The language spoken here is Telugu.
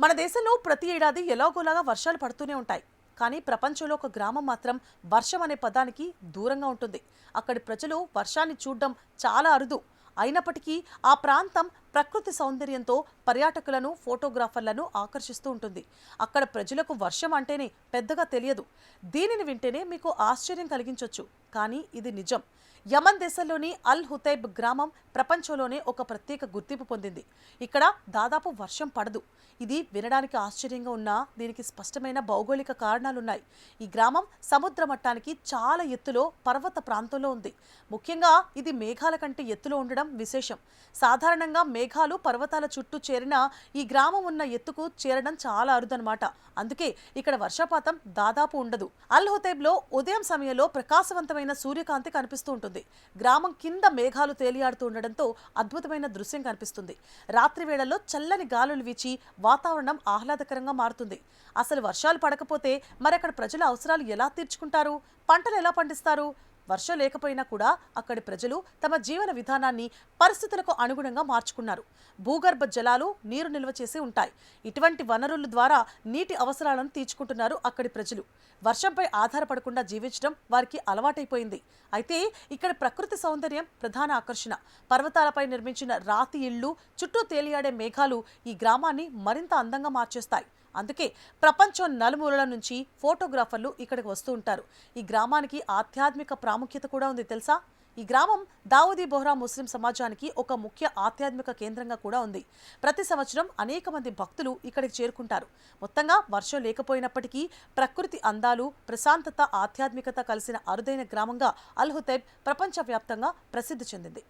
మన దేశంలో ప్రతి ఏడాది ఎలాగోలాగా వర్షాలు పడుతూనే ఉంటాయి. కానీ ప్రపంచంలో ఒక గ్రామం మాత్రం వర్షం అనే పదానికి దూరంగా ఉంటుంది. అక్కడి ప్రజలు వర్షాన్ని చూడడం చాలా అరుదు. అయినప్పటికీ ఆ ప్రాంతం ప్రకృతి సౌందర్యంతో పర్యాటకులను, ఫోటోగ్రాఫర్లను ఆకర్షిస్తూ ఉంటుంది. అక్కడ ప్రజలకు వర్షం అంటేనే పెద్దగా తెలియదు. దీనిని వింటేనే మీకు ఆశ్చర్యం కలిగించవచ్చు, కానీ ఇది నిజం. యమన్ దేశంలోని అల్ హుతైబ్ గ్రామం ప్రపంచంలోనే ఒక ప్రత్యేక గుర్తింపు పొందింది. ఇక్కడ దాదాపు వర్షం పడదు. ఇది వినడానికి ఆశ్చర్యంగా ఉన్నా దీనికి స్పష్టమైన భౌగోళిక కారణాలున్నాయి. ఈ గ్రామం సముద్ర మట్టానికి చాలా ఎత్తులో పర్వత ప్రాంతంలో ఉంది. ముఖ్యంగా ఇది మేఘాల కంటే ఎత్తులో ఉండడం విశేషం. సాధారణంగా మేఘాలు పర్వతాల చుట్టూ చేరినా ఈ గ్రామం ఉన్న ఎత్తుకు చేరడం చాలా అరుదన్నమాట. అందుకే ఇక్కడ వర్షపాతం దాదాపు ఉండదు. అల్ హుతైబ్లో ఉదయం సమయంలో ప్రకాశవంతమైన సూర్యకాంతి కనిపిస్తూ ఉంటుంది. గ్రామం కింద మేఘాలు తేలియాడుతూ ఉండడంతో అద్భుతమైన దృశ్యం కనిపిస్తుంది. రాత్రి వేళల్లో చల్లని గాలులు వీచి వాతావరణం ఆహ్లాదకరంగా మారుతుంది. అసలు వర్షాలు పడకపోతే మరి అక్కడ ప్రజల అవసరాలు ఎలా తీర్చుకుంటారు? పంటలు ఎలా పండిస్తారు? వర్షం లేకపోయినా కూడా అక్కడి ప్రజలు తమ జీవన విధానాన్ని పరిస్థితులకు అనుగుణంగా మార్చుకున్నారు. భూగర్భ జలాలు నీరు నిల్వ చేసి ఉంటాయి. ఇటువంటి వనరుల ద్వారా నీటి అవసరాలను తీర్చుకుంటున్నారు అక్కడి ప్రజలు. వర్షంపై ఆధారపడకుండా జీవించడం వారికి అలవాటైపోయింది. అయితే ఇక్కడ ప్రకృతి సౌందర్యం ప్రధాన ఆకర్షణ. పర్వతాలపై నిర్మించిన రాతి ఇళ్లు, చుట్టూ తేలియాడే మేఘాలు ఈ గ్రామాన్ని మరింత అందంగా మార్చేస్తాయి. అందుకే ప్రపంచం నలుమూలల నుంచి ఫోటోగ్రాఫర్లు ఇక్కడికి వస్తూ ఉంటారు. ఈ గ్రామానికి ఆధ్యాత్మిక ప్రాముఖ్యత కూడా ఉంది తెలుసా? ఈ గ్రామం దావూదీ బోహ్రా ముస్లిం సమాజానికి ఒక ముఖ్య ఆధ్యాత్మిక కేంద్రంగా కూడా ఉంది. ప్రతి సంవత్సరం అనేక మంది భక్తులు ఇక్కడికి చేరుకుంటారు. మొత్తంగా వర్షం లేకపోయినప్పటికీ ప్రకృతి అందాలు, ప్రశాంతత, ఆధ్యాత్మికత కలిసిన అరుదైన గ్రామంగా అల్ హుతైబ్ ప్రపంచవ్యాప్తంగా ప్రసిద్ధి చెందింది.